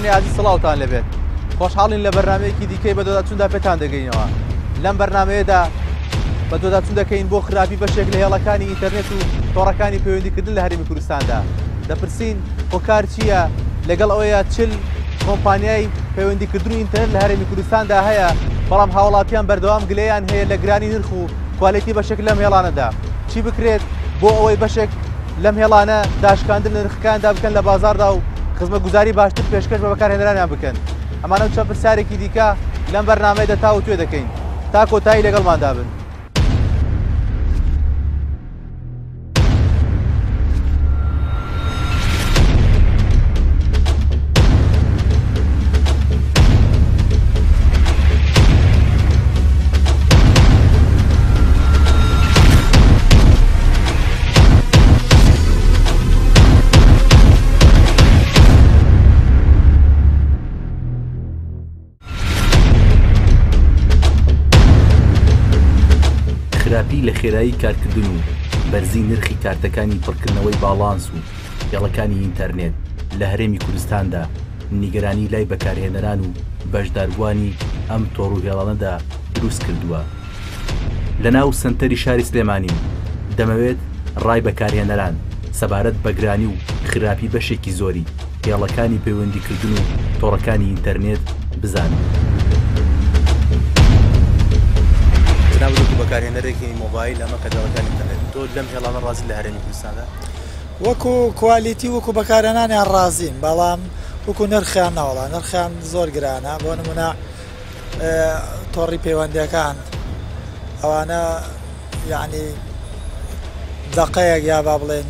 بیسەرەکانی عزیز سڵاوتان لەبێت خۆشحاڵین لە بەرنامەیەکی دیکەی بە دۆداچووندا پێتان دەگەینەوە لەم بەرنامەیەدا بە دۆداچوون دەکەین بۆ خراپی بەشێک لە هێڵەکانی ئینتەرنێت و تۆڕەکانی پەیوەندیکردن لە هەرێمی کوردستاندا دەپرسین هۆکار چییە لەگەڵ ئەوەیە چل کۆمپانیای پەیوەندیکردنی ئینتەرنێت لە هەرێمی کوردستاندا هەیە بەڵام هاوڵاتیان بەردەوام گلەیان هەیە لە گرانی نرخ و کوالیتی بەشێک لەم هێڵانەدا چی بکرێت بۆ ئەوەی بەشێک لەم هێڵانە داشکاندن نرخەکاندا بکەن لە بازاردا و خزمەتگوزاری باشتر پێشکەش بە بەکارهێنەرانیان بکەن ئەمانە چەند پرسیارێکی دیکە لەم بەرنامەیەدا تا و توێ دەکەین تا کۆتایی لەگەڵماندا بن. خراپی لە خێرایی کارکردن و بەرزی نرخی کارتەکانی پڕکردنەوەی باڵانس و هێڵەکانی ئینتەرنێت لە هەرێمی کوردستاندا نیگەرانی لای بەکارهێنەران و بەشداربووانی ئەم تۆڕ و هێڵانەدا دروست کردووە. لە ناو سنتەری شاری سلێمانی دەمەوێت ڕای بەکارهێنەران سەبارەت بەگرانی و خراپی بەشێکی زۆری هێڵەکانی پەیوەندیکردن و تۆڕەکانی ئینتەرنێت بزانن. بەکارهێنەرێکی مۆبایل ئەمە کەداڵەکانی ئینتەرنێت تۆ لەم هێڵانە ڕازی لە هەرێمی کوردستاندا وەکو کوالیتی وەکو بەکارهێنانیان ڕازین بەڵام وەکو نرخیان ناوەڵا نرخیان زۆر گرانە بۆ نمونە تۆڕی پەیوەندیەکان ئەوانە یعنی دەقەیەک یا با بڵێن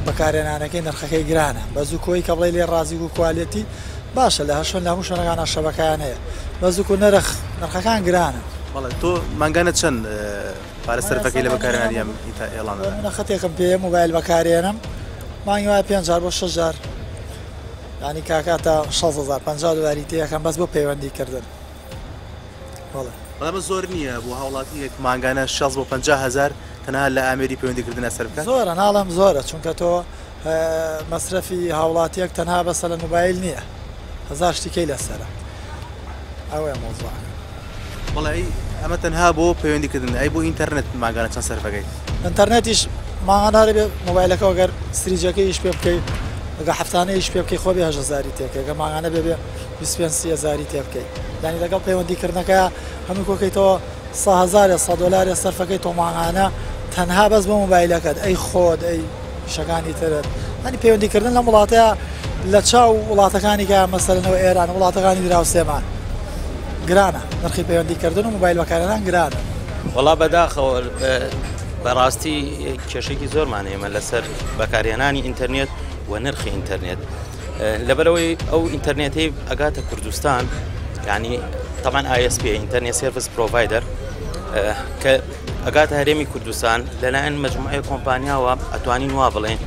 بەکارهێنانەکەی نرخەکەی گرانە بەزوو کۆی کە بڵێ لێ ڕازی و کوالیتی باشە لە هەشۆن لە هەموو شوێنەکانە شەبەکەیان هەیە بەزوو نرخەکان گرانە. تۆ مانگانە چەند پارە سەرفەکەی لە بەکارهێنانی ئەم هێڵانەدا؟ منە خەتێکم پێ مۆبایل بەکارهێنم مانگی وایە 5,000 بۆ 6,000 ینی کاکاتە 6,000 $50 تێیەکەم بەس بۆ پەیوەندیکردن. بەڵام زۆر نییە بۆ هاوڵاتیەک مانگانە 6 بۆ 50,000 تەنها لە ئامێری پەیوەندیکردنە سەر بکات؟ زۆرە ناڵم زۆرە چونکە تۆ مەصرفی هاوڵاتیەک تەنها بەسە لە مۆبایل نییە 1000 شتیکەی لەسەرە ئەوەیە مۆزوعەکە. بەڵێ ئەمە تەنها بۆ پەیوەندیکردن ئەی بۆ ئینتەرنێت ماگانە چەند سەرفەکەی؟ ئینتەرنێتیش ماغانارە بێ مۆبایلەکە گەر سریجەکەیش پێ بکەیت لەگە هەفتانەیەش پێ بکەی خۆ بێ 10,000 تێکە گە ماغانە بێ 25,000 تێ بکەیت دانی لەگەڵ پەیوەندیکردنەکە هەموو کۆکەیتەوە $100,000 سەرفەکەی تۆ ماغانە تەنها بەس بۆ مۆبایلەکەت ئەی خۆت ئەی شەکانی ترت هەنی پەیوەندیکردن لە وڵاتەیە لە چاو وڵاتەکانی کە مەسەلەنەوە ئێران وڵاتەکانی دراوسێمان گرانە نرخی پەیوەندیکردن و مۆبایل بەکارهێنان گرانە. وەڵا بەداخەوە بەڕاستی کێشێکی زۆرمان ئێمە لەسەر بەکارهێنانی ئینتەرنێت و نرخی ئینتەرنێت لەبەرەوەی ئەو ئینتەرنێتی ئەگاتە کوردستان یعنی طبعا ISP ئینتەرنێت سێڤیس پرۆڤایدەر کە ئەگاتە هەرێمی کوردستان لەلایەن مەجموعەیە کۆمپانیاوە ئەتوانین وا بڵێن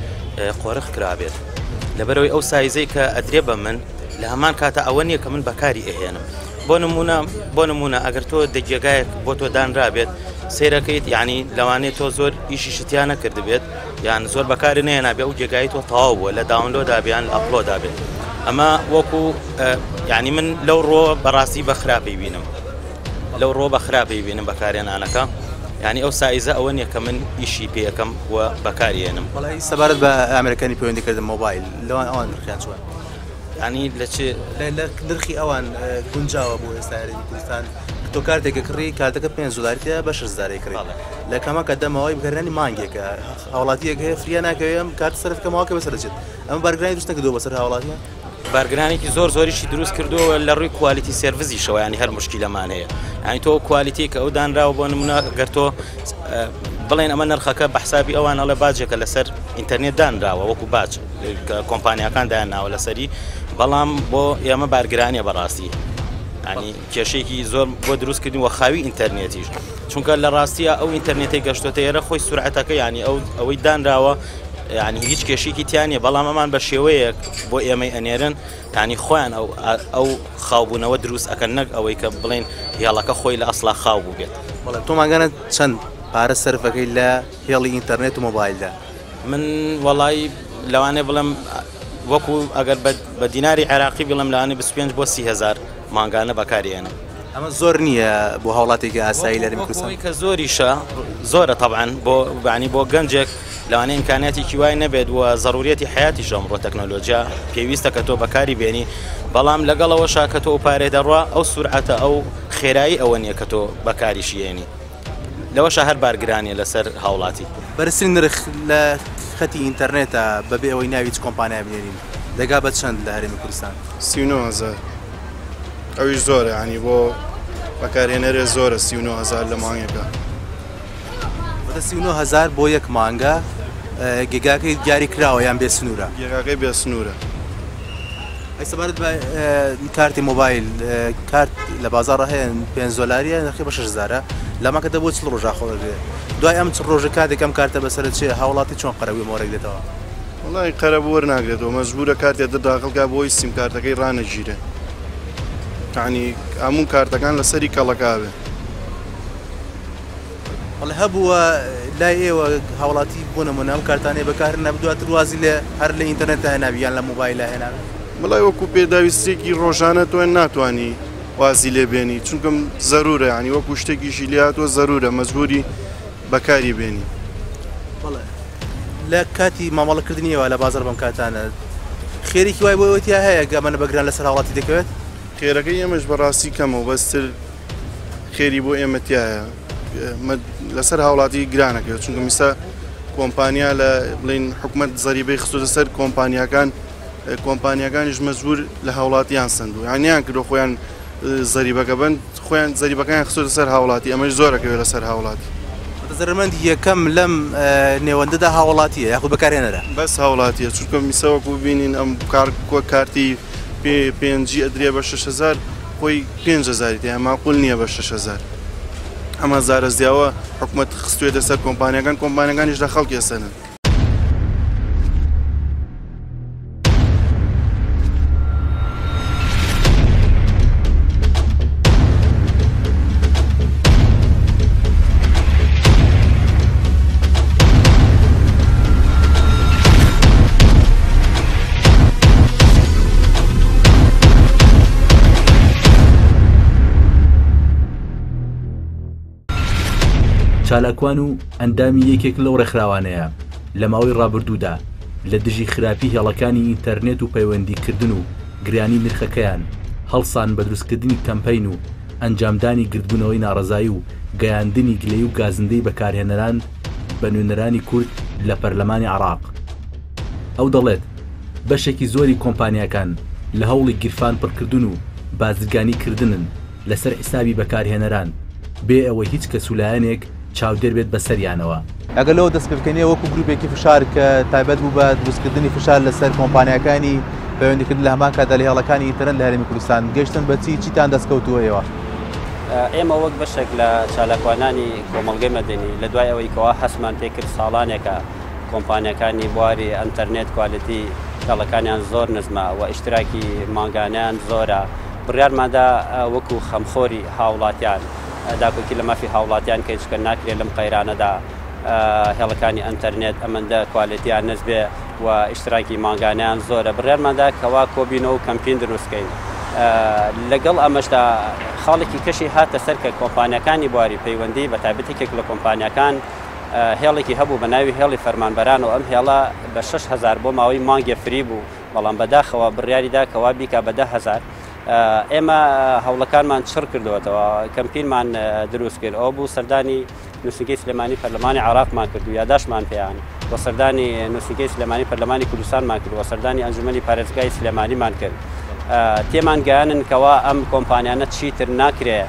قۆرخ کرابێت لەبەرەوەی ئەو سایزەی کە ئەدرێ بە من لە هەمان کاتە ئەوە نییە کە من بەکاری ئەهێنم. بۆ نمونە ئەگەر تۆ دەگێگایەک بۆ تۆ دانرابێت سیرەکەیت یعنی لەوانێت تۆ زۆر ئیشی شتیان نەکرد بێت یان زۆر بەکاری نێنابێ و جێگای تۆ تەواو بووە لە داونلۆدابیان ئەپلۆدا بێت ئەمە وەکو یعنی من لەو ڕۆ بەڕاستی بە خراپی بینم لەو ڕۆ بە خراپی بینم بەکارهێنانەکە یعنی ئەو سایزە ئەوە نییە کە من ئیشی پێەکەم و بەکارهێنم. بەڵێ سەبارەت بە ئامێرەکانی پەیوەندیکردن مۆبایل لەوان ئەوان نرخیان چوە؟ ینی لە نرخی ئەوان گونجاوە بۆ ئێستا هەرێمی کوردستان تۆ کارتێکە کڕی کارتەکە $5 بە 6,000 کڕی لە کەمە کە دەمەوەی بەکارهێنانی مانگێکە هاوڵاتیەک هەیە فریا ناکەوێم کارت سەرفکەمەوە بەسەر دەچێت ئەمە بارگرانی دروست نەکردووە بەسەر هاوڵاتیان بارگرانێکی زۆریشی دروست کردووە لە ڕووی کوالیتی سێڤیسیشەوە ینی هەر مشکیلەمان هەیە ینی تۆ کوالیتی کە ئەو دانراوە بۆ نمونە گەر تۆ بڵێن ئەمە نرخەکە بە حسابی ئەوان ئەڵێ باجێکە لەسەر ئینتەرنێت دانراوە وەکو باج کۆمپانیەکان دایانناوە لەسەری بەڵام بۆ ئێمە بارگرانیە بەڕاستی ینی کێشێکی زۆر بۆ دروستکردنی وە خاوی ئینتەرنێتیش چونکە لە ڕاستیە ئەو ئینتەرنێتی گەشتۆتە ئێرە خۆی سورعەتەکە ینی ئەوەی دانراوە ینی هیچ کێشێکی تیانە بەڵام ئەمان بە شێوەیەک بۆ ئێمەی ئەنێرن ینی خۆیان ئەو خاوبوونەوە دروست ئەکەن نەک ئەوەی کە بڵێن هێڵەکە خۆی لە ئەسڵا خاو بوو بێت. بەڵێ تۆ ماگانە چەند پارە سەرفەکەی لە هێڵی ئینتەرنێت و مۆبایلدا؟ من وەڵی لەوانێ بڵێم وەکو ئەگەر بە دیناری عێراقی بڵم لەوانێ 25 بۆ 30,000 مانگانە بەکارێنە. ئەمە زۆر نییە بۆ هاوڵاتێکی ئاسایی لەرەمی کوردستان کە زۆریشە زۆرە طبعاً بۆ گەنجێک لەوانەیە ئیمکانیاتێکی وای نەبێت وە ضرورەتی حیاتی ئەمڕۆ تەکنۆلۆژیا پێویستە کە تۆ بەکاری بێنی بەڵام لەگەڵەوەشا کە تۆ پارێ دەڕوا ئەو سورعەتە ئەو خێرایی ئەوە نییە کە تۆ بەکاریشیێنی لەوەش هەر بارگرانیە لەسەر هاوڵاتی. بەرزترین نرخ لە خەتی ئینتەرنێتە بەبێ ئەوەی ناوی چ کۆمپانیا بنێرین دەگا بە چەند لە هەرێمی کوردستان؟ 39,000 ئەویش زۆرە ینی بۆ بەکارهێنەرێ زۆرە 39,000 لە مانگێکە. 39,000 بۆ یەک مانگە گێگاکەی دیاری کراوە یان بێ سنوورە؟ گێگاکەی بێ سنوورە. سەبارەت بە کارتی مۆبایل کارت لە بازاڕە هەیە $5 نرخی بە 6,000 لەماکە دەبۆ چ ڕۆژە خۆڵێ دوای ئەم چ ڕۆژە کاتێک ئەم کارتە بەسەر چێ هاوڵاتی چۆن قەرەوی مۆرەێک دێتەوە؟ وڵی قەرە بۆ وەرناگرێتەوە مەجبورە کاتێ دەداخڵگا بۆی سیم کارتەکەی ڕانەگیرێ یعنی هەموو کارتەکان لەسەری کەڵەکاوێ. وڵی هەبووە لای ئێوە هاوڵاتی بۆ نمونە ئەم کارتانەی بەکار نەبدواتر وازی لێ هەر لە ئینتەرنێتە هێناویان لە مۆبایلە هێناوێ؟ بڵای وەکو پێداویستێکی ڕۆژانە تۆ ناتوانانی وازی لێبێنی چونکەم زەرورە ینی وەکو شتێکیشی لاتۆ زەرورە مەجبوری بەکاری بێنی. بەڵێ لە کاتی مامەڵەکردنیەوە لە بازار بەم کاتانە خێرێکی وای بۆ ئەوەتیا هەیە گەمەنە بەگران لەسەر هاوڵاتی دەکەوێت؟ خێرەکەی ئێمەش بەڕاستی کەمەوە بەستر خێری بۆ ئێمەتیایە لەسەر هاوڵاتی گرانەکەوێت چونکە میسا کۆمپانیا لە بڵین حکوومەت زەریبەی خستوتە سەر کۆمپانیەکانیش مەجبور لە هاوڵاتیان سندوو یانیان کردو خۆیان زەریبەکە بن خۆیان زەریبەکان خستوتە سەر هاوڵاتی ئەمەش زۆرەکەوێت لەسەر هاوڵاتی. زەرمەند یەکەم لەم نێوەندەدا هاوڵاتیە یاخود بەکارهێنەرە؟ بەس هاوڵاتیە چونکە میسەوەکو ببینین ئەم کارتی 5G ئەدرێ بە 6,000 خۆی 5,000 تیا ماقول نییە بە 6,000 ئەمە زارەزیاوە حکوومەت خستوێتە سەر کۆمپانیەکانیش لە خەڵکی ئەسەنن. چالاکوان و ئەندامی یەکێک لەو ڕێکخراوانەیە لە ماوەی ڕابردوودا لە دژی خراپی هێڵەکانی ئینتەرنێت و پەیوەندیکردن و گرانی نرخەکەیان هەڵسان بە دروستکردنی کەمپەین و ئەنجامدانی گردبوونەوەی ناڕەزایی و گەیاندنی گلەی و گازندەی بەکارهێنەران بە نوێنەرانی کورد لە پەرلەمانی عێراق. ئەو دەڵێت بەشێکی زۆری کۆمپانیاکان لە هەوڵی گیرفان پڕکردن و بازرگانیکردنن لەسەر حسابی بەکارهێنەران بێ ئەوەی هیچ کەسولایەنێک چاودێر بێت بەسەریانەوە. ئەگەر لەوە دەست پێ بکەنێ وەکو گروپێکی فشار کە تایبەت بوو بە دروستکردنی فشار لەسەر کۆمپانیەکانی پەیوەندیکردن لە هەمان کاتا لە هێڵەکانی ئینتەرنێت لە هەرێمی کوردستان گەیشتن بە چیتان دەستکەوتووەیەوە؟ ئێمە وەک بەشێک لە چالاکوانانی کۆمەڵگەی مەدەنی لە دوای ئەوەی کەوا هەستمان پێکرد ساڵانێکە کۆمپانیەکانی بواری ئەنتەرنێت کوالیتی هێڵەکانیان زۆر نزمە و ئیشتراکی ماگانیان زۆرە بڕیارمادا وەکو خەمخۆری هاوڵاتیان داکۆکی لە مافی هاوڵاتیان کە هیچکە ناکرێت لەم قەیرانەدا هێڵەکانی ئەنتەرنێت ئەمەندە کوالیتیان نزبێ و ئیشتراکی ماگانیان زۆرە بڕیارمادا کەوا کۆبینەوە و کەمپین دروستکەین. لەگەڵ ئەمەشدا خاڵێکی کەشی هاتە سەر کە کۆمپانیەکانی بواری پەیوەندی بە تایبەتێکێک لە کۆمپانیەکان هێڵێکی هەبوو بە ناوی هێڵی فەرمانبەران و ئەم هێڵە بە 6,000 بۆ ماوەی مانگێ فری بوو بەڵام بەداخەوە بڕیاریدا کەوا بیکە بە 10,000 ئێمە هەوڵەکانمان چڕ کردوەتەوە کەمپینمان دروست کرد ئەو بوو سەردانی نووسینگەی سلێمانی پەرلەمانی عێراقمان کرد و یاداشمان پێیان وە سەردانی نووسینگەی سلێمانی پەرلەمانی کوردستانمان کرد وە سەردانی ئەنجومەنی پارێزگای سلێمانیمان کرد. تێمان گەیانن کەوا ئەم کۆمپانیانە چیتر ناکرێ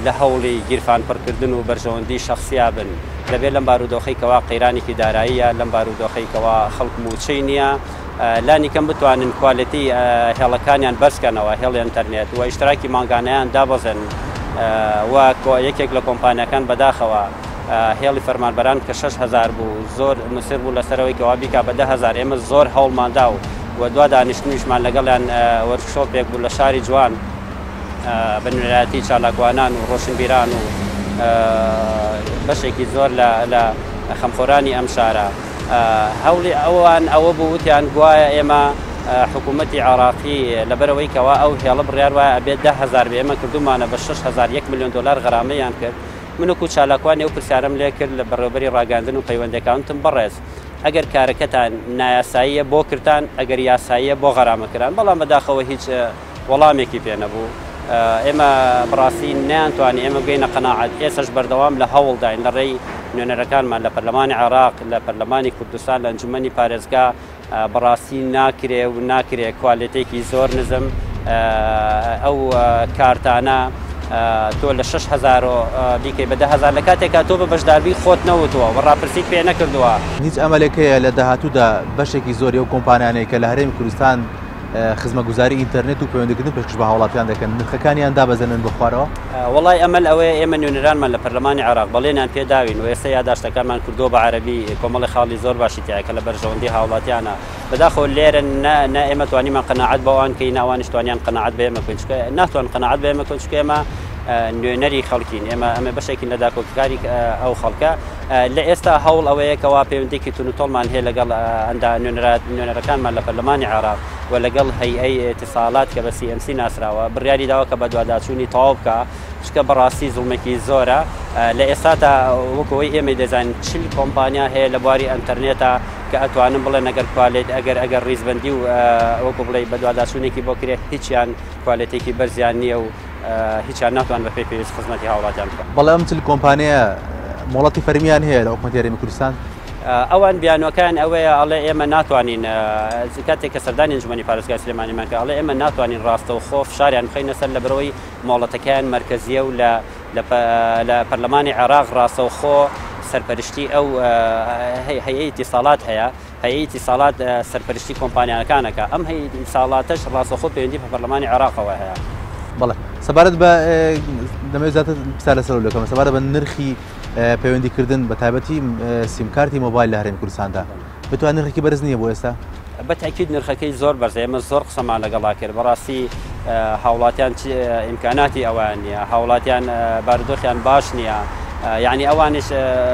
لە هەوڵی گیرفان پڕکردن و بەرژەوەندی شەخصیا بن لەبێت لەم بارودۆخەی کەوا قەیرانێکی داراییە لەم بارودۆخەی کەوا خەڵک موچەی نییە لانی کەم بتوانن کوالیتی هێڵەکانیان بەرزکەنەوە هێڵی ئینتەرنێت و ئیشتراکی ماگانەیان دابەزن و یەکێک لە کۆمپانیەکان بەداخەوە هێڵی فەرمانبەران کە 6,000 بوو زۆر مسر بوو لەسەرەوەی کەوا بیکا بە 10,000 ئێمە زۆر هەوڵماندا و دوا دانیشتنیشمان لەگەڵیان وەرکشۆپێک بوو لە شاری جوان بە نوێنەتی چالاکوانان و ڕۆشنبیران و بەشێکی زۆر لە خەمخۆرانی ئەم شارە هەوڵی ئەوان ئەوە بوو وتیان گوایە ئێمە حکوومەتی عراقی لەبەرەوەی کەوا ئەو هێڵە بڕیار وایە ئەبێت 10,000 بێ ئێمە کردومانە بە 6,000 1 ملیۆن دلار غەرامەیان کرد منوکو چالاکوانی ئەو پرسیارم لێ کرد لە بەڕێوەبەری ڕاگەاندن و پەیوەندەکانتم بەڕێز ئەگەر کارەکەتان نایاساییە بۆ کردان ئەگەر یاساییە بۆ غەرامەکردان بەڵام بەداخەوە هیچ وەڵامێکی پێ نەبوو ئێمە بڕاستی نەیانتوانی ئێمە بگەینە قەناعەت ئێسش بەردەوام لە هەوڵداین لە ڕێی نوێنەرەکانمان لە پەرلەمانی عێراق لە پەرلەمانی کوردستان لە ئەنجومەنی پارێزگا بەڕاستی ناکرێ و ناکرێ کوالیتێکی زۆر نزم ئەو کارتانە تۆ لە 6,000 بیکەی بە 10,000 لە کاتێکا تۆ بە بەشداربی خۆت نەوتووە بەڕاپرسیت پێ نەکردووە هیچ ئەمەلێکەیە لە داهاتوودا بەشێکی زۆری ئەو کۆمپانیانەیە کە لە هەرێمی کوردستان خزمەتگوزاری ئینتەرنێت و پەیوەندیکردن پێشکەش بە هاوڵاتیان دەکەن نرخەکانیان دابەزێنن بە خوارەوە وڵای ئەمەل ئەوەیە ئێمە نوێنەرانمان لە پەرلەمانی عێراق بەڵێنیان پێداوین و ئێستا یاداشتەکانمان کردووە بە عەرەبی کۆمەڵی خاڵی زۆر باشی تایە کە لە بەرژەوەندی هاوڵاتیانە بەداخەوە لێرە نە ئێمە توانیمان قەناعەت بەوان کەی ناوانیش توانیان قەناعەت بە ئێمە کۆچکە ناتوان قەناعەت بە ئێمە کۆچکە ئێمە نوێنەری خەڵکین ئێمە بەشێکی لە داکۆکاری ئەو خەڵکە لە ئێستا هەوڵ ئەوەیە کەوا پەیوەندێکی تونوتۆڵمان هەیە لەگەڵ ئەندا نوێنەرەکانمان لە پەرلەمانی عێراق و لەگەڵ هەیئەی ئێتیساڵات کە بە CMC ناسراوە بڕیاری داوە کە بە دواداچوونی تەواو بکە چکە بەڕاستی زوڵمێکی زۆرە لە ئێستادا وەکەوەی ئێمە دەزانین چل کۆمپانیا هەیە لە بواری ئەنتەرنێتە کە ئەتوانم بڵێن ئەگەر کوالێت ئەگەر ڕیزبەندی و وەکو بڵێ بە دواداچوونێکی بۆ کرێت هیچیان کوالێتێکی بەرزیان نییە و هیچیان ناتوان بە پێی پێویست خزمەتی هاوڵاتیان بکەن بەڵام ئەم چل کۆمپانیایە مۆڵەتی فەرمیان هەیە لە حکوومەتی هەرێمی کوردستان ئەوان بیانوەکان ئەوەیە ئەڵێ ئێمە ناتوانین کاتێک کە سەردانی ئەنجومەنی پارێزگای سلێمانیمان کە ئەڵێ ئێمە ناتوانین ڕاستەوخۆ فشاریان بخەینە سەر لە بەرەوەی مۆڵەتەکەیان مەرکەزیە و لە پەرلەمانی عێراق ڕاستەوخۆ سەرپەرشتی ئەو هەیئەی ئیتیساڵات هەیە هەیئەی ئیتیساڵات سەرپەرشتی کۆمپانیەکانەکە ئەم هەیئەی ئیتیساڵاتەش ڕاستەوخۆ پەیوەندی بە پەرلەمانی عێراقەوە هەیە بەڵێ سەبارەت بە دەمەوێت زیاتر پرسیار لەسەر لەکەم سەبارەت بە نرخی پەیوەندیکردن بە تایبەتی سیمکارتی مۆبایل لە هەرێمی کوردستاندا بتوان نرخێکی بەرز نییە بۆ ئێستا بەتاکید نرخەکەی زۆر بەرزە ئێمە زۆر قسەمان لەگەڵا کرد بەڕاستی هاوڵاتیان ئیمکاناتی ئەوان نییە هاوڵاتیان بارودۆخیان باش نییە یعنی ئەوانش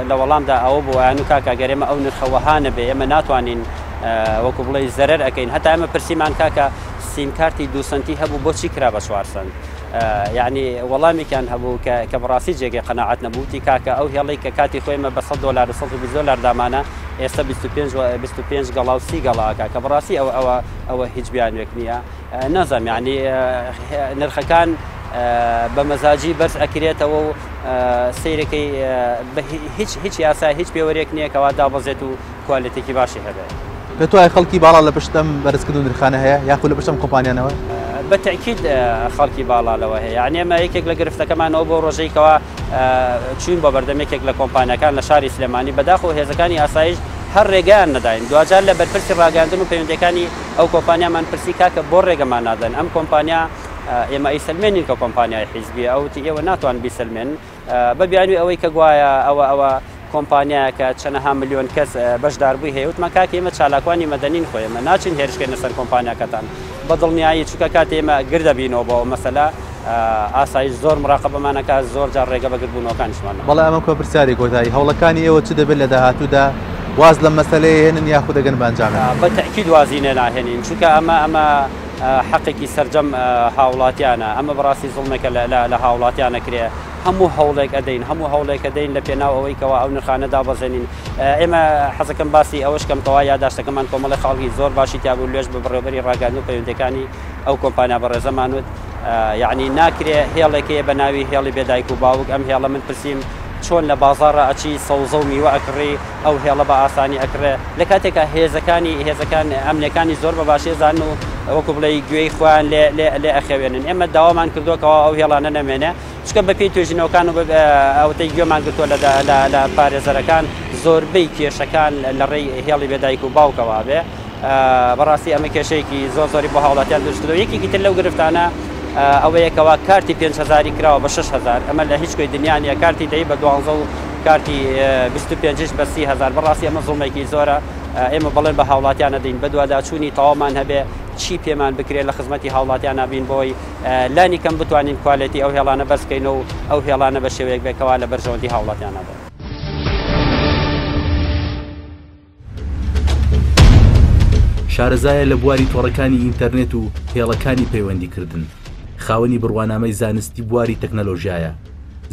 لە وەڵامدا ئەوە بۆ یان و کاکە گەرێمە ئەو نرخەوەهانە بێ ئێمە ناتوانین وەکو بڵێ زەرەر ئەەکەین هەتا ئێمە پرسیمان کاکە سیمکارتی 2 سنتی هەبوو بۆچی کرا بە 4 سنت یعنی وەڵامێکیان هەبوو کە بەڕاستی جێگەی قەناعەت نەبووتی کاکە ئەو هێڵی کە کاتی خۆیمە بە $100 $120 دامانە ئێستا 25 گەڵا و 30 گەڵاکە کە بەڕاستی ئەوە هیچ بیانوێک نییە نەزانم یعنی نرخەکان بە مەزاجی بەرز ئەکرێتەوە و سیرەکەی هیچ یاسا هیچ پێوەرێک نییە کەوا دابەزێت و کوالیتێکی باشی هەبێت پێ توای خەڵکی باڵا لە پشتم بەرزکردن نرخانە هەیە یاخود لە پشتم کۆمپانیانەوە بەتەکید خەڵکی باڵاڵەوە هەیە یعنی ئێمە یەکێک لە گرفتەکەمانەوە بۆ ڕۆژەیەکەوە چوین بۆ بەردەمێکێک لە کۆمپانیەکان لە شاری سلێمانی بەداخەوە هێزەکانی ئاسایش هەر ڕێگەیان نەداین دوجار لە بەرپرسی ڕاگەاندن و پەیوەندیەکانی ئەو کۆمپانیامان پرسی کاکە بۆ ڕێگەمان نادەن ئەم کۆمپانیا ئێمە ئیسلمێنین کە کۆمپانیای حیزبیە ئەوتی ئێوە ناتوان بیسلمێن بە بیانووی ئەوەی کە گوایە ئەوە کۆمپانیاکە چەندەها ملیۆن کەس بەشداربووی هەیە وتمان کاکە ئێمە چالاکوانی مەدەنین خۆی ئێمە ناچین هێرشکەینە سەر کۆمپانیاکەتان بە دڵنیایی چووکە کات ئێمە گردەبینەوە بۆ مەسەلا ئاسایش زۆر مراقەبەمانەکە زۆر جار ڕێگە بەگربوونەوەکانشمان بەڵێ ئەمە کۆ پرسیاری کۆتایی هەوڵەکانی ئێوە چ دەبێت لە داهاتوودا واز لەم مەسەلەیە هێنن یاخود دەگەن بەنجامێن بەتەکید وازینە ناهێنین چونکە ئەمە حەقێکی سەرجەم هاوڵاتیانە ئەمە بەڕاستی زوڵمێکە لە هاوڵاتیانە کرێ هەموو هەوڵێک ئەدەین هەموو هەوڵێک ئەدەین لە پێناو ئەوەی کەوا ئەو نرخانە دابەزێنین ئێمە حەزەکەم باسی ئەوەشکەم کەوا یاداشتەکەمان کۆمەڵی خەڵکی زۆر باشی تیابوو لێش بە بەڕێوەبەری ڕاگەاندن و پەیوەندیەکانی ئەو کۆمپانیا بەڕێزەمان وت یعنی ناکرێ هێڵێکەیە بە ناوی هێڵی بێدایک و باوک ئەم هێڵە من پرسییم چۆن لە بازاڕە ئەچی سەوزە و میوە ئەکڕی ئەو هێڵە بە ئاسانی ئەکرێ لە کاتێکە هێزەکان ئەمنیەکانی زۆر بە باشی زان و وەکو بڵێ گوێی خۆیان لێ ئەخەوێنن ئێمە داوامان کردووەکەەوە ئەو هێڵانە نەمێنێ چکە بەپێی توێژینەوەکان و ئەوتەی گوێمان گرتووە لە پارێزەرەکان زۆربەی کێشەکان لە ڕێی هێڵی بێدایک و باوکەوە بێ بەڕاستی ئەمە کێشەیەکی زۆری بۆ هاوڵاتیان دروستکردەوە یەکێکی تر لەو گرفتانە ئەوەیەکەوە کارتی 5,000 کراوە بە 6,000 ئەمە لە هیچ کوێی دنیاە کارتی دەی بە 12 و کارتی 25 بە 30,000 بەڕاستی ئەمە زوڵمێکی زۆرە ئێمە بڵێن بە هاوڵاتیانە دەین بە دوواداچوونی تەوامان هەبێ چی پێمان بکرێت لە خزمەتی هاوڵاتیان نبین بۆی لانی کەم بتوانین کوالێتی ئەو هێڵانە بەسکەین و ئەو هێڵانە بە شێوەیەک بێکەوە لە بەرژەوەندی هاوڵاتیانە بێت شارەزایە لە بواری تۆڕەکانی ئینتەرنێت و هێڵەکانی پەیوەندیکردن. خاوەنی بڕوانامەی زانستی بواری تەکنەلۆژیایە.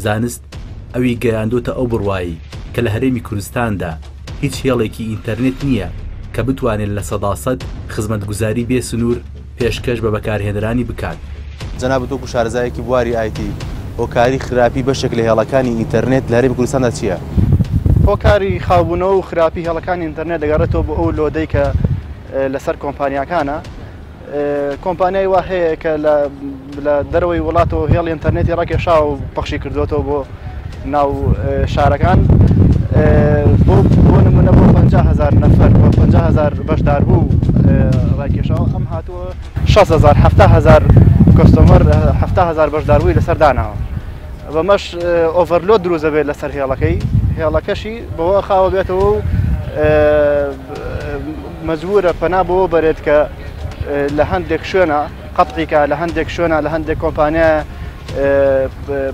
زانست ئەوی گەیاندۆتە ئەو بڕوایی کە لە هەرێمی کوردستاندا هیچ هێڵێکی ئینتەرنێت نییە کە بتوانێت لە 100% خزمەتگوزاری بێ سنوور پێشکەش بە بەکارهێنەرانی بکات. جەناب تۆکو شارەزایەکی بواری ئایتی هۆکاری خراپی بەشێک لە هێڵەکانی ئینتەرنێت لە هەرێمی کوردستاندا چییە؟ هۆکاری خاوبوونەوە و خراپی هێڵەکانی ئینتەرنێت دەگەڕێتەوە بۆ ئەو لۆدەی کە لەسەر کۆمپانیاکانە. کۆمپانیای وا هەیە کە لە دەرەوەی وڵاتەوە هێڵی ئینتەرنێتی ڕاکێشا و پەخشی کردوێتەوە بۆ ناو شارەکان. بۆ نمونە بۆ 50,000 نەفەر بۆ 50,000 بەشدار بوو ڕاکێشاوە ئەم هاتووە 60,000 70,000 کۆستۆمەر 70,000 بەشدار بووی لەسەر داناوە. بەمەش ئۆڤەرلۆد دروست دەبێت لەسەر هێڵەکەی. هێڵەکەشی بەوە خاوە بێتەوە و مەجبورە پەنا بۆ بەرێت کە لە هەندێک شوێنە قەتعیکە لە هەندێک شوێنە لە هەندێک کۆمپانیا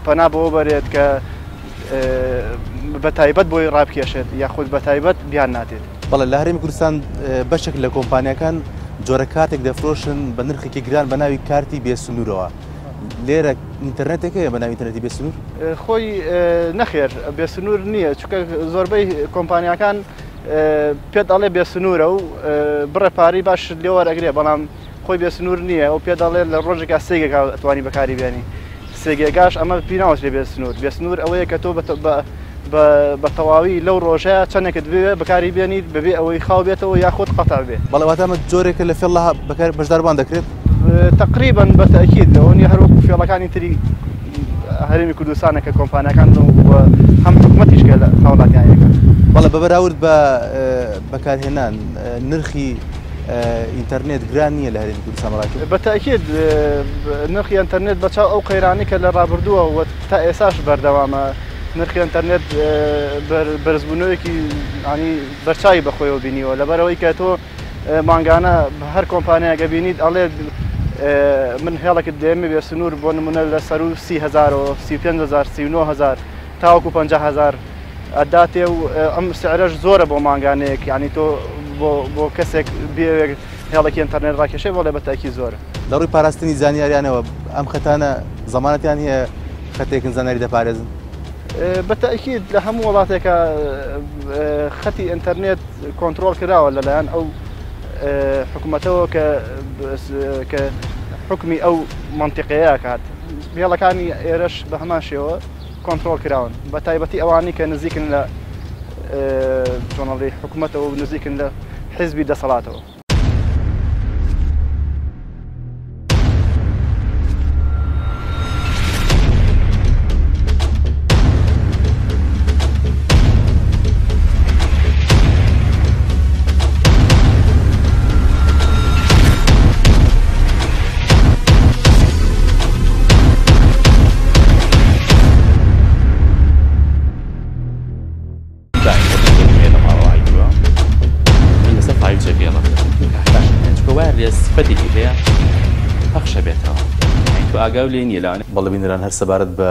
پەنا بۆ بەرێت کە بە تایبەت بۆی ڕابکێشێت یاخود بە تایبەت بیان ناتێت. بەڵێ لە هەرێمی کوردستان بەشێک لە کۆمپانیەکان جۆرە کاتێک دەفرۆشن بە نرخێکی گران بە ناوی کارتی بێسنوورەوە. لێرە ئینتەرنێتێکەیە بە ناوی ئینتەرنێتی بێسنوور؟ خۆی نەخێر بێسنوور نییە چونکە زۆربەی کۆمپانیەکان پێت ئەڵێ بێسنوورە و بڕێ پاری باش لێوەرەگرێ بەڵام خۆی بێسنوور نییە ئەو پێ دەڵێت لە ڕۆژێکا سێگێکا ئەتوانی بەکاری بێنی. سێگێکاش ئەمە پێناوەست لێ بێسنوور. بێسنوور ئەوەیە کە تۆ بە تەواوی لەو ڕۆژەیە چەندێکت بێ بەکاری بێنیت بەبێ ئەوەی خاو بێتەوە یاخود قەتا بێ. بەڵێ واتامە جۆرێکە لە فێڵ بەشداربان دەکرێت؟ تقریبا بەتەکید ئەوەنی هەروەکو فێڵەکانی تری هەرێمی کوردستانە کە کۆمپانیەکان هەم حکومەتیشکە لە هاوڵاتیانەکە. بەڵێ بەبەراورد بە بەکارهێنان نرخی ئینتەرنێت گران نییە لە هەرێمی کوردستان ڕاکێت؟ بەتەکید نرخی ئینتەرنێت بەچاو ئەو قەیرانی کە لە ڕابردووە و تا ئێساش بەردەوامە نرخی ئینتەرنێت بەرزبوونەوەیەکی ینی بەرچاوی بەخۆیەوە بینیوە لەبەرەوەی کە تۆ مانگانە هەر کۆمپانیاگە بینیت ئەڵێ من هێڵێکت دێمە بێ سنوور بۆ نمونە لە سەر و 30,000 و 35,000 39,000 تاوەکو 50,000 ئەداتێ و ئەم سعرەش زۆرە بۆ مانگانەیەک ینی تۆ بۆ کەسێک بێ هێڵێکی ئینتەرنێت ڕاکێشێ بۆ لێ بەتاکی زۆرە. لە ڕووی پاراستنی زانیاریانەوە ئەم خەتانە زەمانەتیان هەیە خەتێکن زانیاری دەپارێزن؟ بەتەکید لە هەموو وڵاتێکە خەتی ئینتەرنێت کۆنتترۆل کراوە لەلایەن ئەو حکوومەتەوە کە حکمی ئەو منتیقەیە کات. هێڵەکانی ئێرەش بە هەمان شێوە کۆنتترۆل کراون بە تایبەتی ئەوانی کە نزیکن لە جۆنەڵی حکوومەتەوە و نزیکن لە حیزبی دەسەڵاتەوە. سفەتێکی هەیە پەخشە بێتەوە تو ئاگاو لێ نیە لاوانێ بەڵێبینران هەر سەبارەت بە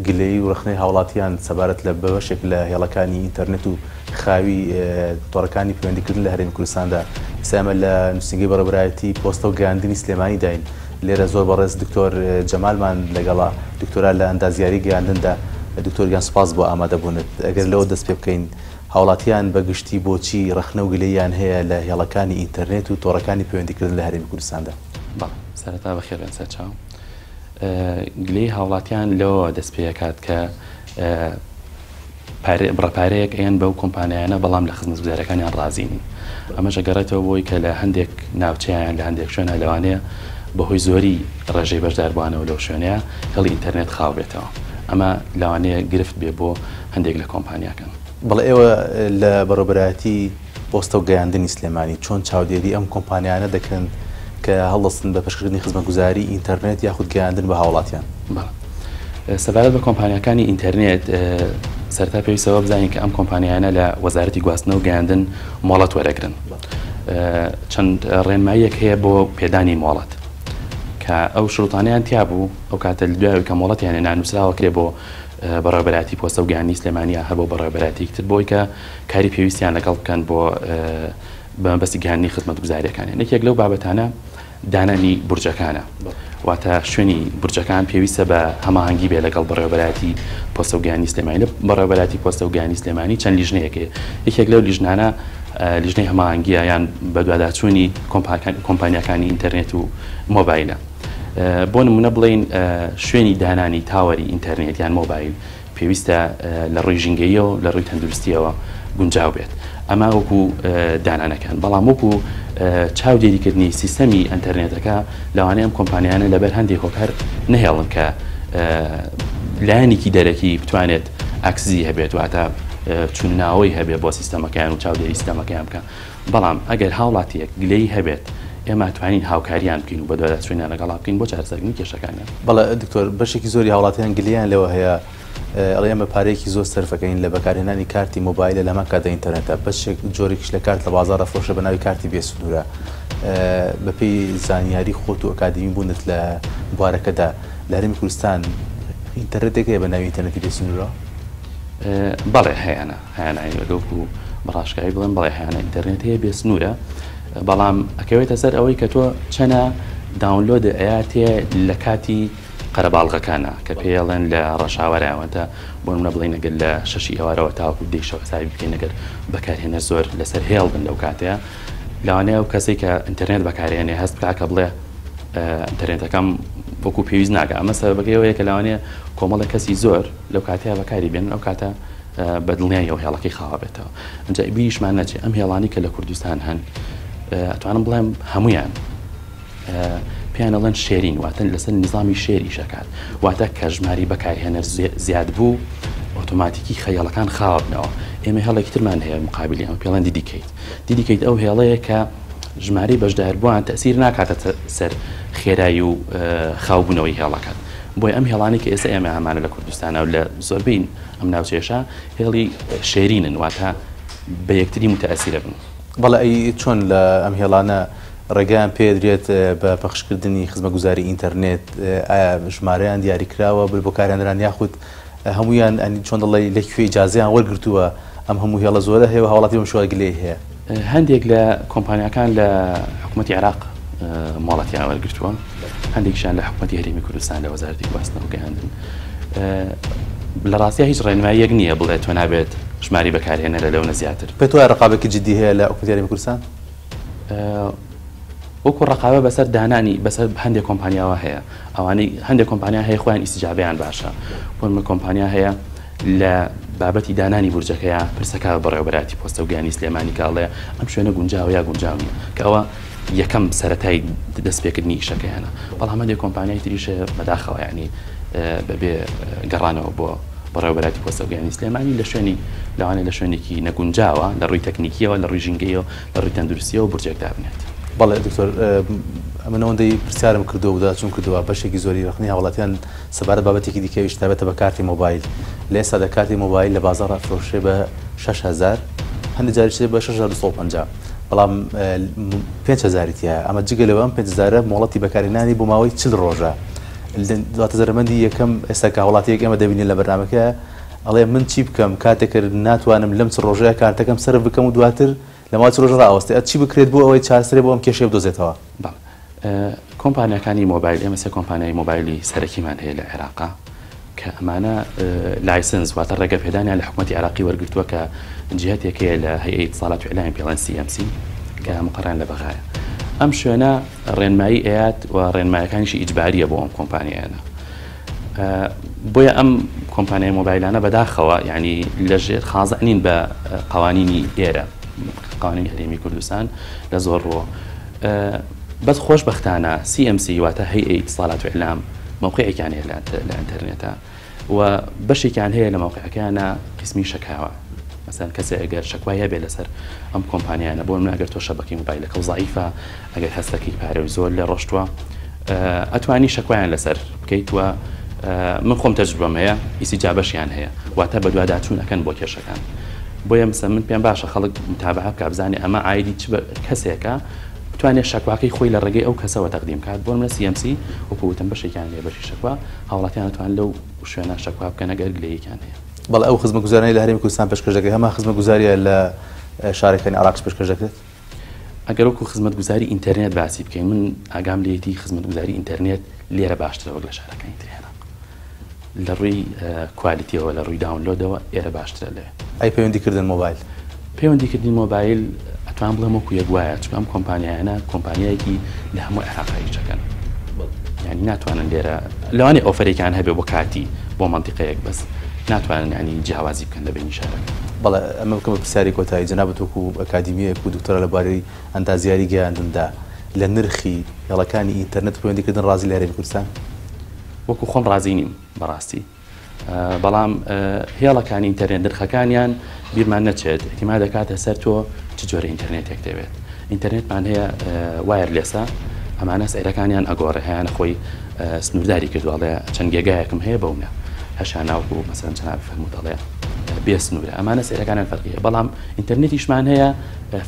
گلەیی و ڕخنەی هاوڵاتیان سەبارەت لە بەشێک لە هێڵەکانی ئینتەرنێت و خاوی تۆڕەکانی پەیوەندیکردن لە هەرێمی کوردستاندا ئێستا لە نووسنگی بەڕێوەبەرایەتی پۆستە و گەیاندنی سلێمانی داین. لێرە زۆر بەڕێز دکتۆر جەمالمان لەگەڵا دکتۆرا لە ئەندازیاری گەیاندندا دکتۆر گیان سپاس بۆ ئامادەبوونت. ئەگەر لەوە دەست پێ بکەین هاوڵاتیان بەگشتی بۆچی ڕخنە و گلەیان هەیە لە هێڵەکانی ئینتەرنێت و تۆڕەکانی پەیوەندیکردن لە هەرێمی کوردستاندا؟ سەرەتا بەخێرن سەرچاو گلەی هاوڵاتیان لەوە دەست پێکات کە بڕەپارەیەک ئەیان بەو کۆمپانیانە بەڵام لە خزمەتگوزاریەکانیان ڕازین. ئەمەش گەڕێتەوە بۆی کە لە هەندێک ناوچەیان لە هەندێک شوێنە لەوانەیە بەهۆی زۆری ڕێژەی بەشداربووانەوە لەو شوێنەیە هێڵی ئینتەرنێت خاو بێتەوە. ئەمە لەوانەیە گرفت بێ بۆ هەندێک لە کۆمپانیاکان. بەڵێ ئێوە لە بەڕێوەبەرایەتی پۆستە و گەیاندنی سلێمانی چۆن چاودێری ئەم کۆمپانیانە دەکەن کە هەڵدەستن بە پێشکردنی خزمەتگوزاری ئینتەرنێت یاخود گەیاندن بە هاوڵاتیان؟ سەبارەت بە کۆمپانیەکانی ئینتەرنێت سەرتا پێویستەوە بزانین کە ئەم کۆمپانیانە لە وەزارەتی گواستنەوە و گەیاندن مۆڵەت وەرەگرن. چەند ڕێنماییەک هەیە بۆ پێدانی مۆڵەت کە ئەو شروطانیان تیا بوو ئەو کاتە دوای کە مۆڵەتیانە نانووسراوە کرێ بۆ بەڕێوەبەراتی پۆستە و گەیاندنی سلێمانیە هەبوو بەڕێوەبەراتیکتر بۆی کە کاری پێویستیان لەگەڵ بکەن بۆ بەستی گەهاندنی خزمەت گوزاریەکانیان. یەکێک لەو بابەتانە دانانی بورجەکانە. واتە شوێنی بورجەکان پێویستە بە هەماهەنگی بێ لەگەڵ بەڕێوەبەراتی پۆستە و گیانی سلێمانی. لە بەڕێوەبەراتی پۆستە و گیانی سلێمانی چەند لیژنەیەکێ. یەکێک لەو لیژنانە لیژنەی هەماهەنگیە یان بە دواداچوونی کۆمپانیەکانی ئینتەرنێت و مۆبایلە. بۆ نمونە بڵێن شوێنی دانانی تاوەری ئینتەرنێت یان مۆبایل پێویستە لە ڕووی ژینگەیەوە لە ڕووی تەندروستیەوە گونجاو بێت. ئەمە وەکو دانانەکان. بەڵام وەکو چاودێریکردنی سیستەمی ئەنتەرنێتەکە لەوانەیە ئەم کۆمپانیانە لەبەر هەندێک هۆکار نەهێڵن کە لایەنێکی دەرەکی بتوانێت ئاکسزی هەبێت واتە چونناوەی هەبێت بۆ سیستەمەکەیان و چاودێری سیستەمەکەیان بکە. بەڵام ئەگەر هاوڵاتیەک گلەی هەبێت ئێمە توانین هاوکاریان بکەین و بە دواداچوونیان لەگەڵا بکەین بۆ چارەسەرکردنی کێشەکانیان. بەڵێ دکتۆر بەشێکی زۆری هاوڵاتیان گلیان لەوە هەیە ئەڵێمە پارەیەکی زۆر سەرفەکەین لە بەکارهێنانی کارتی مۆبایلە لەمە کاتە ئینتەرنێتە بەشێک جۆرێکیش لە کارت لە بازاڕە فڕۆشە بە ناوی کارتی بێسنوورە بەپێی زانیاری خۆت و ئەکادمی بوونت لە بوارەکەدا لە هەرێمی کوردستان ئینتەرنێتێکە بە ناوی ئینتەرنێتی بێسنوورە؟ بەڵێ هەیەە هەیەنایوەگەوکو بەڕاشکایی بڵێن بەڵێ هەیەە ئینتەرنێت هەیە بێسنوورە بەڵام ئەکەوێتە سەر ئەوەی کە تۆ چەنە داونلۆد ئەیاتێ لە کاتی قەرەباڵغەکانە کە پێڵێن لە ڕەشاوەرەوەتە بۆ منە بڵین ئەگەر لە شەشی ئێوارەوە تاوەکو دەیشەوە ساوی بکەین ئەگەر بەکارهێنەر زۆر لەسەر هێڵ بن لەو کاتەیە لەوانەیە و کەسێک کە ئینتەرنێت بەکارهێنێ هەست بکە کە بڵێ ئینتەرنێتەکەم وەکو پێویست ناکە. ئەمە سەبەکەیەوەیە کە لەوانەیە کۆمەڵە کەسی زۆر لەو کاتەیە بەکاری بێن ئەو کاتە بە دڵنیاییەوە هێڵەکەی خاوە بێتەوە. ئەنجا بیریشمان نەچێت ئەم هێڵانی کە لە کوردستان هەن ئەتوانم بڵێم هەمویان پێیان ئەڵێن شێرین واتە لەسەر نظامی شێری شەکات واتە کە ژماری بەکارهێنەر زیاد بوو ئۆتۆماتیکی خەیاڵەکان خاوەبنەوە. ئێمە هێڵێکی ترمان هەیە مقابلی ئەمە پێڵێن دیدیکەیت ئەو هێڵەیە کە ژماری بەشداربووان تەسیر ناکاتە سەر خێرایی و خاوبوونەوەی هێڵەکەت. بۆی ئەم هێڵانی کە ئێستا ئێمە هەمانە لە کوردستانە و لە زۆربەین ئەم ناوچێشە هێڵی شێرینن واتە بە یەکتری متەئەسیرە بن. بەڵێ ئەی چۆن لە ئەم هێڵانە ڕێگەیان پێدرێت بە پەخشکردنی خزمەتگوزاری ئینتەرنێت ئایا ژمارەیان دیاریکراوە بۆ کارێنەران یاخود هەمویان چۆن دەڵێ لەکوێ ئیجازەیان وەرگرتووە ئەم هەموو هێڵە زۆرە هەیە و هاوڵاتی بەم شێوە گلەی هەیە؟ هەندێک لە کۆمپانیەکان لە حکوومەتی عێراق مۆڵەتیان وەرگرتووە هەندێکیشیان لە حکوومەتی هەرێمی کوردستان لە وەزارەتی گواستنەوە گەیاندن. لە ڕاستیە هیچ ڕێنماییەک نییە بڵێ تۆ نابێت ژماری بەکارهێنەرە لەونە زیاتر. پێ تۆ ڕقابێکی جددی هەیە لە حکوومەتی هەرێمی کوردستان؟ وەکو ڕقابە بەسەر دانانی بەسەر هەندێک کۆمپانیاوە هەیە ئەوانەی هەندێک کۆمپانیا هەیە خۆیان ئیسیجابیان باشە بۆ کۆمپانیا هەیە لە بابەتی دانانی بورجەکەیە پرسەکە بەڕێوەبەراتی پۆستە و گیانی سلێمانی کاڵێ ئەم شوێنە گونجاوە یا گونجاو نیە کە ئەوە یەکەم سەرەتای دەستپێکردنی ئیشەکەیانە. بەڵام هەندێک کۆمپانیای تریشە بەداخەوە یعنی بەبێ گەڕانەوە بۆ بەڕێوەبەراتی پۆستە و گیانی سلێمانی لە شوێنی لەوانەیە لە شوێنێکی نەگونجاوە لە ڕووی تەکنیکیەوە لە ڕووی ژینگەیەوە لە ڕووی تەندروستیەوە بورجێکدا بنێت. بەڵێ دکتۆر ئەمەەوەندەی پرسیارم کردو و داچون کردووە بەشێکی زۆری ڕخنی هاوڵاتیان سەبارەت بابەتێکی دیکەویش تابێتە بە کارتی مۆبایل لە ئێستا کارتی مۆبایل لە بازاڕ فرۆشێ بە 6,000 هەندێک جاریشێ بە 6,250 بەڵام 5,000 تایە ئەمە جگە لەوە ئەم 5,000 مۆڵەتی بەکارهێنانی بۆ ماوەی 40 ڕۆژە. دواتە زەرمەندی یەکەم ئێستا کە هاوڵاتیەک ئێمە دەبینێت لە بەرنامەکە ئەڵێ من چی بکەم کاتێکرد ناتوانم لەم 40 ڕۆژەیە کارتەکەم سەرف بکەم و دواتر لە ماوەی 40 ڕۆژە ڕاوەستێ چی بکرێت بۆ ئەوەی چارەسەری بۆ ئەم کێشەیە بدۆزێتەوە؟ کۆمپانیەکانی مۆبایل ئێمە سێ کۆمپانیای مۆبایلی سەرەکیمان هەیە لە عێراقا کە ئەمانە لایسنس واتە ڕێگەپێدانیان لە حکوومەتی عێراقی وەرگرتووە کە جهتێکەیە لە هەیئەی اتصالات و ئیعلام پێڵێن CMC کە مقڕیان لە بەغایە. ئەم شوێنە ڕێنمایی ئەیات و ڕێنمایەکانیشی ئیجباریە بۆ ئەم کۆمپانیایانە. بۆیە ئەم کۆمپانیای مۆبایلانە بەداخەوە یعنی لەژێر خازانین بە قوانینی ئێرە قوانینی هەرێمی کوردستان لە زۆر ڕۆ. بەس خۆشبەختانە CMC واتە هەیئەی اتصالات و ئیعلام موقعێکیان هەیە لە ئینتەرنێتە و بەشێکیان هەیە لە موقعەکانە قسمی شەکاوە. مثلا کەسێک ئەگەر شەکوای هەبێ لەسەر ئەم کۆمپانیانە بۆ من ئەگەر تۆ شەبەکەی مۆبایلەکە زعیفە ئەگەر هەستەکەی پارەوی زۆر لێ ڕۆشتووە ئەتوانی شەکوایان لەسەر بکەیتوە. من خۆم تەجروبەم هەیە ئیسیجابەشیان هەیە واتە بە دوواداچوونەکەن بۆ کێشەکان. بۆیە مثلا من پێم باشە خەڵک متابعە بکە بزانێ ئەمە ئایدی چ کەسێکە بتوانێت شەکواکەی خۆی لە ڕێگەی ئەو کەسەوە تەقدیم کات. بۆ منە CMC وەکوتم بەشێکیان لێ بەشی شەکوا هاوڵاتیان دەتوان لەو شوێنە شەکوا بکەن ئەگەر گلەیەکیان هەیە. بەڵێ ئەو خزمەتگوزارانی لە هەرێمی کوردستان پێشکەش دەکەێت هەمە خزمەتگوزاریە لە شارەکانی عێراقش پێشکەش دەکرێت؟ ئەگەر وەکو خزمەت گوزاری ئینتەرنێت باسی بکەین من ئاگام لێتی خزمەت گوزاری ئینتەرنێت لێرە باشترە وەک لە شارەکانی ترێنە لە ڕووی کوالیتیەوە لە ڕووی داونلۆدەوە ئێرە باشترە لێ ئەی پەیوەندیکردن مۆبایل پەیوەندیکردنی مۆبایل ئەتوان بڵێم وەکو یەکوایە چکە ئەم کۆمپانیایانە کۆمپانیایەکی لە هەموو عێراقیچەکەن ینی ناتوانن لێرە لەوانێ ئۆفەرێکیان هەبێ بۆ کاتی بۆ مەنتیقەیەک بەس ناتوانن ینی جیاوازی بکەن لە بینی شارەکە بەڵێ ئەمە بکەمە پرسیاری کۆتایی جەنابەت وەکو ئەکادیمیەک و دکتۆرە لەبارەی ئەندازیاری گەیاندندا لە نرخی هێڵەکانی ئینتەرنێت پەیوەندیکردن ڕازی لە هەرێمی کوردستان وەکو خۆم ڕازی نیم بەڕاستی بەڵام هێڵەکانی ئینتەرنێت نرخەکانیان بیرمان نەچێت احتیما دەکاتە سەر تۆ چ جۆرە ئینتەرنێتێک دەوێت ئینتەرنێتمان هەیە وایرلێسە ئەمانە سەیرەکانیان ئەگۆڕێ هەیەە خۆی سنوورداری کردوواڵێ چەند گێگایەکم هەیە بەونە هەشان ناوکو مەسەن چەند فەرموودەڵێ بێ سنوورە ئەمانە سەیرەکانیان فەرقیە بەڵام ئینتەرنێتیشمان هەیە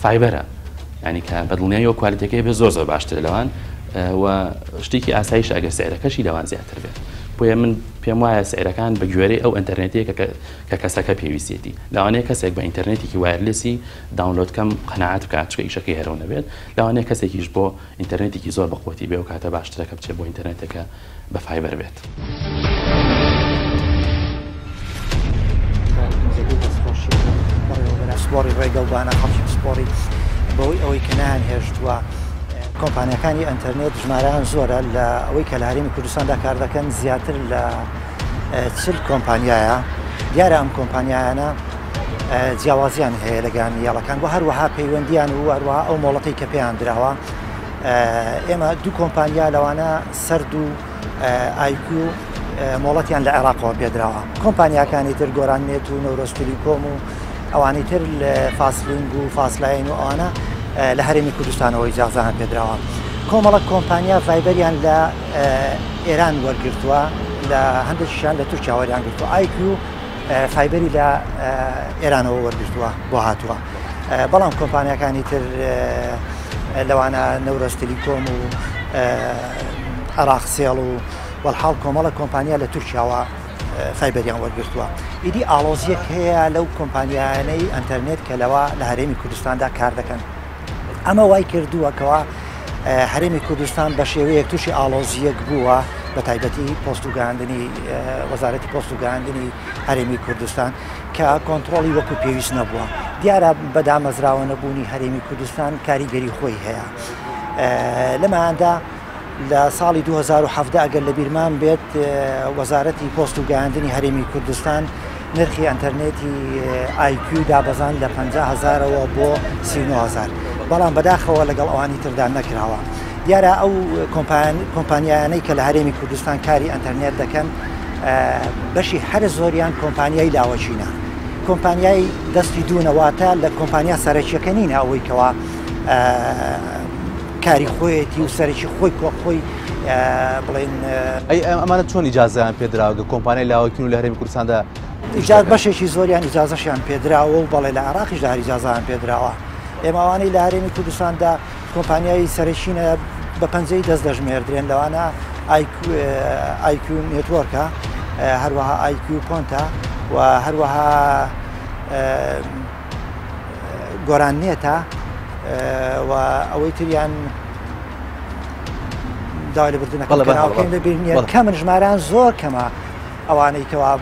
فایبەرە ینی کە بەدڵنیایی و کوالیتەکەی بێ زۆر زۆر باشتر لەوان و شتێکی ئاسایش ئەگەر سەیرەکەشی لەوان زیاتر بێت بۆیە من پێم وایە سەیرەکان بە گوێرەی ئەو ئینتەرنێتەیە کە کەسەکە پێویستێتی لەوانەیە کەسێک بە ئینتەرنێتێکی وایرلسی داونلۆدکەم قەناعەت بکات چکە ئیشەکەی هەرەوە نەبێت لەوانەیە کەسێکیش بۆ ئینتەرنێتێکی زۆر بەقوتی بێ و کاتە باشترەکە بچێت بۆ ئینتەرنێتەکە بە فایبەر بێت. سپۆری ڕێگەڵبانە خەڵکی سپۆری بەوەی ئەوەی کە نان هێشتووە کۆمپانیەکانی ئەنتەرنێت ژمارەیان زۆرە لە ئەوەی کە لە هەرێمی کوردستاندا کار دەکەن زیاتر لە 40 کۆمپانیایە دیارە ئەم کۆمپانیایانە جیاوازیان هەیە لەگەڵ یاڵەکان بۆ هەروەها پەیوەندیان و هەروەها ئەو مۆڵەتی کە پێیان درراوە ئێمە دوو کۆمپانیا لەوانە سرد و IQ مۆڵەتیان لە عێراقەوە پێدراوە کۆمپانیاکانی تر گۆرانێت و نەورۆستیلیکۆم و ئەوانەی تر لە فاسلینگ و فاسلاین و ئەوانە لە هەرێمی کوردستانەوە ئیجازەیان پێدراوە کۆمەڵک کۆمپانیا ڤایبەریان لە ئێران وەرگرتووە لە هەندێکیشیان لە تورکیا وەریان گرتووە IQ فایبەری لە ئێرانەوە وەرگرتووە بۆ هاتووە بەڵام کۆمپانیەکانی تر لەوانە نەورۆستیلیکۆم و عراقسێڵ و وەڵحاڵ کۆمەڵە کۆمپانیا لە تورکیاوە فایبەریان وەرگرتووە ئیدی ئاڵۆزیەک هەیە لەو کۆمپانیانەی ئەنتەرنێت کە لەوە لە هەرێمی کوردستاندا کار دەکەن ئەمە وای کردووەکەوە هەرێمی کوردستان بە شێوەیەک تووشی ئاڵۆزیەک بووە بە تایبەتی پۆست و گەاندنی وەزارەتی پۆست و گەاندنی هەرێمی کوردستان کە کۆنتترۆڵی وەکو پێویست نەبووە دیارە بەدامەزراوە نەبوونی هەرێمی کوردستان کاریگەری خۆی هەیە لەماندا لە ساڵی 2017 ئەگەر لە بیرمان بێت وەزارەتی پۆست و گەاندنی هەرێمی کوردستان نرخی ئەنتەرنێتی IQ دابەزان لە 50,000ەوە بۆ 39,000 بەڵام بەداخەوە لەگەڵ ئەوانی تردا نەکراوە دیارە ئەو کۆمپانیایانەی کە لە هەرێمی کوردستان کاری ئەنتەرنێت دەکەن بەشی هەر زۆریان کۆمپانیای لاوەچینە کۆمپانیای دەستی دوونەواتە لە کۆمپانیا سەرەکیەکە نینە ئەوەی کەوا کاری خۆیەتی و سەرکی خۆی خۆی بڵێن ئەمانە چۆن ئیجازەیان پێدراوە کۆمپانیای لاوەکین و لە هەرێمی کوردستاندا ئیجاز بەشێکی زۆریان ئیجازەشیان پێدراوە و بەڵێ لە عراقیش داری ئیجازیان پێدراوە ئێماوانەی لە هەرێمی کوردستاندا کۆمپانیای سەرچینە بە پەنجەی دەست دەژمێردرێن لەوانە IQ نێتوەرکە هەروەها IQ پۆنتە و هەروەها گۆران نێتە و ئەوەی تریان داوای لە بردنەکەڵەکەین لە بینە کەمن ژماران زۆر کەمە ئەوانەی کەوا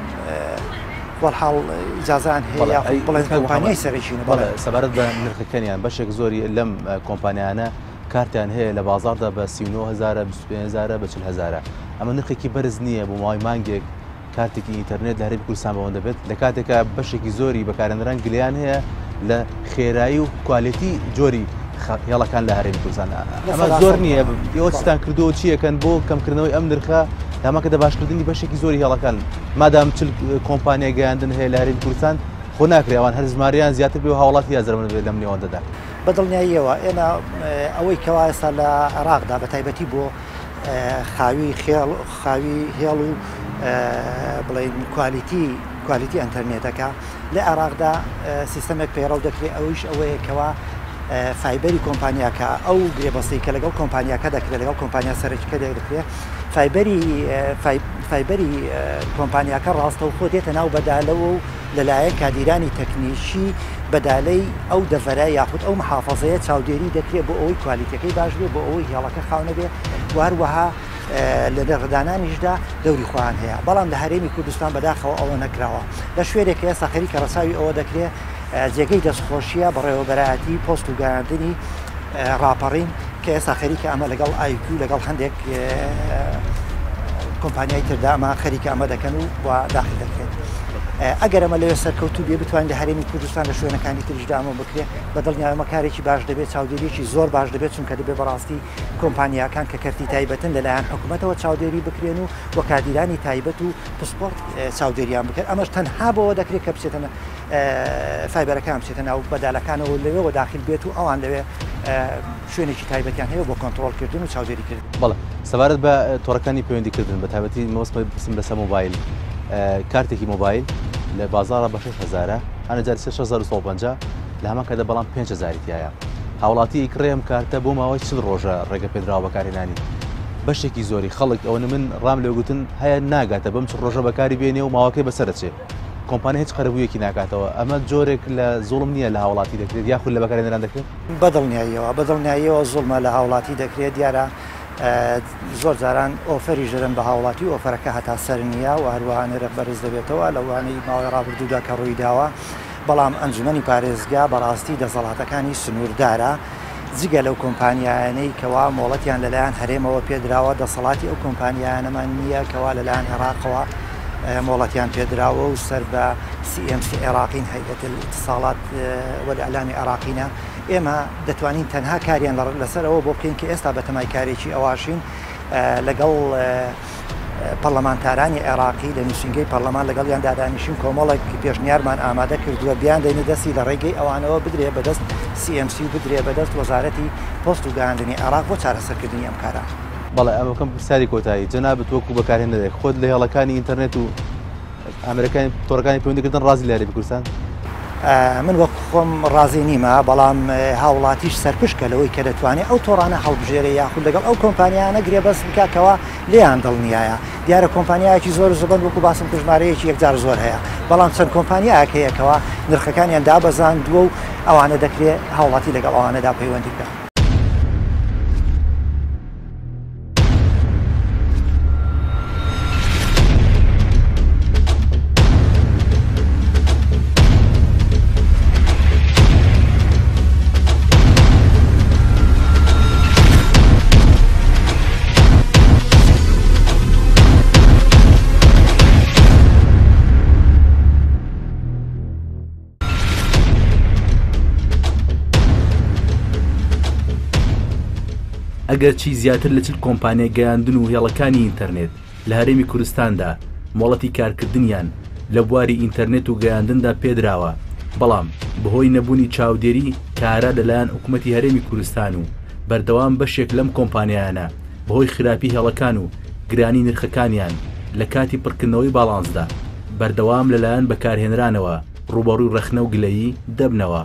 وەڵحاڵ ئیجازان هەیە بڵێن کۆمپانیای سەرچینە بەڵێ سەبارەت بە نرخەکەنیان بەشێک زۆری لەم کۆمپانیانە کارتیان هەیە لە بازاردا بە 39,000 25,000 بە 40,000 ئەمە نرخێکی بەرز نییە بۆ ماوەی مانگێک کارتێکی ئینتەرنێت لە هەرێمی کوردستان بەوەندە بێت لە کاتێکە بەشێکی زۆری بەکارهێنەران گلیان هەیە لە خێرایی و کوالیتی جۆری هێڵەکان لە هەرێمی کوردستان ئەمە زۆر نییە ئێوەستان کردو چیەکەن بۆ کەمکردنەوەی ئەم نرخە داماکە دە باشکردنی بەشێکی زۆری هێڵەکان مادام چ کۆمپانیا گەیاندن هەیە لە هەرێمی کوردستان خۆ ناکرێوان هەر ژماریان زیاتر بێ و هاوڵاتی یازرمن بێت لەم نێوەندەدا بەدڵنیاییەوە ئێمە ئەوەی کەوا ئێستا لە عێراقدا بە تایبەتی بۆ خاوی هێڵ و بڵێن کوالیتی ئەنتەرنێتەکە لە عێراقدا سیستەمێک پەیڕەو دەکرێت ئەویش ئەوەیە کەوا فایبەری کۆمپانیاکە ئەو گرێبەستی کە لەگەڵ کۆمپانیاکە دەکرێت لەگەڵ کۆمپانیا سەرچکە دەکرێت فایبەری کۆمپانیاکە ڕاستە و خۆ دێتە ناو بەدالەوە و لەلایەن کادیرانی تەکنیشی بەدالەی ئەو دەڤەرە یاخود ئەو محافەزەیە چاودێری دەکرێت بۆ ئەوەی کوالیتەکەی باش بێ بۆ ئەوەی هێڵەکە خاونە بێ وهروەها لە دەڕدانانیشدا دەوری خۆیان هەیە بەڵام لە هەرێمی کوردستان بەداخەوە ئەوە نەکراوە لە شوێنێک ئێستا خەریکە ڕەساوی ئەوە دەکرێت جێگەی دەستخۆشیە بەڕێوەبەرایەتی پۆست و گەیاندنی راپەڕین کە ئێستا خەریکە ئەمە لەگەڵ IQ لەگەڵ هەندێک کۆمپانیای تردا ئەمە خەریکە ئەمە دەکەن و داخل دەکرێت ئەگەر ئەمە لەوێ سەرکەوتوو بێ بتوانین لە هەرێمی کوردستان لە شوێنەکانی تریشدا ئەمە بکرێت بەدڵنیایەمە کارێکی باش دەبێت چاودێریێکی زۆر باش دەبێت چونکە دەبێت بەڕاستی کۆمپانیاکان کە کەرتی تایبەتن لەلایەن حکوومەتەوە چاودێری بکرێن و وەکادیرانی تایبەت و پسپۆرت چاودێریان بکرێت ئەمەش تەنها بەوە دەکرێت کە بچێتە فایبەرەکان بچێتە ناو بەدالەکانەوە لەوێەوە داخل بێت و ئەوان لەوێ شوێنێکی تایبەتیان هەیە بۆ کۆنتترۆلکردن و چاودێریکردن بەڵێ سەبارەت بە تۆڕەکانی پەیوەندیکردن بە تایبەتی مەوەسمە بسم لەسەر مۆبایل کارتێکی مۆبایل لە بازارە بە 6,000 هەنەجار 6,150 لە هەمان کەدە بەڵام 5,000 تایە هاوڵاتی کڕێم کارتە بۆ ماوەی 40 ڕۆژە ڕێگە پێدراوە بەکارهێنانی بەشێکی زۆری خەڵک ئەوە من ڕام لێگوتن هەیە ناگاتە بەم چ ڕۆژە بەکاری بێنێ و ماوەکەی بەسەرچێت کۆمپانی هیچ قەرەبوویەکی ناکاتەوە ئەمە جۆرێک لە زوڵم نییە لە هاوڵاتی دەکرێت یاخود لە بەکارهێنەران دەکرێت بەدڵنیاییەوە زوڵمە لە هاوڵاتی دەکرێت دیارە زۆر جاران ئۆفەری ژەرن بە هاوڵاتی ئۆفەرەکە هەتا سەر نییە و هەروەها نرخ بەرز دەبێتەوە لەوانەی ماوەی ڕابردوودا کە ڕووی داوە بەڵام ئەنجومەنی پارێزگا بەڕاستی دەسەڵاتەکانی سنووردارە جگە لەو کۆمپانیانەی کەوا مۆڵەتیان لەلایەن هەرێمەوە پێدراوە دەسەڵاتی ئەو کۆمپانیانەمان نییە کەوا لەلایەن عێراقەوە مۆڵەتیان پێدراوە و سەر بە CMC عێراقین هەیئەت الاتصالات والإعلام عێراقینە ئێمە دەتوانین تەنها کاریان لەسەرەوە بۆ بکەین کە ئێستا بەتەمای کارێکی ئەواشین لەگەڵ پەرلەمانتارانی عێراقی لە نووسنگەی پەرلەمان لەگەڵیان دادانیشین کۆمەڵێک پێشنیارمان ئامادە کردووە بیان دەینە دەستی لە ڕێگەی ئەوانەوە بدرێ بەدەست CMC و بدرێ بەدەست وەزارەتی پۆست و گەیاندنی عێراق بۆ چارەسەرکردنی ئەم کارە بەڵێ ئەمەکەم پرسیاری کۆتایی جەنابەت وەکو بەکارهێنەرێک خۆت لە هێڵەکانی ئینتەرنێت و ئەمریکانی تۆڕەکانی پەیوەندیکردن ڕازی لە هەرێمی کوردستان من وەک خۆم ڕازی نیمە بەڵام هاوڵاتیش سەرپشکە لەوەی کە دەتوانێت ئەو تۆڕانە هەڵبژێرە یاخود لەگەڵ ئەو کۆمپانیانە گرێ بەس بکاتەوە لێیان دڵنیایە دیارە کۆمپانیایەکی زۆر زبند وەکو باسم ژمارەیەکی یەکجار زۆر هەیە بەڵام چەند کۆمپانیایەک هەیەکەوە نرخەکانیان دابەزاندووە و ئەوانە دەکرێت هاوڵاتی لەگەڵ ئەوانەدا پەیوەندی بکات ئەگەر چی زیاتر لە چل کۆمپانیای گەیاندن و هێڵەکانی ئینتەرنێت لە هەرێمی کوردستاندا مۆڵەتی کارکردنیان لە بواری ئینتەرنێت و گەیاندندا پێدراوە بەڵام بەهۆی نەبوونی چاودێری کارە لەلایەن حکوومەتی هەرێمی کوردستان و بەردەوام بەشێک لەم کۆمپانیایانە بەهۆی خراپی هێڵەکان و گرانی نرخەکانیان لە کاتی پڕکردنەوەی باڵانسدا بەردەوام لەلایەن بەکارهێنرانەوە ڕوبەڕووی ڕەخنە و گلەیی دەبنەوە.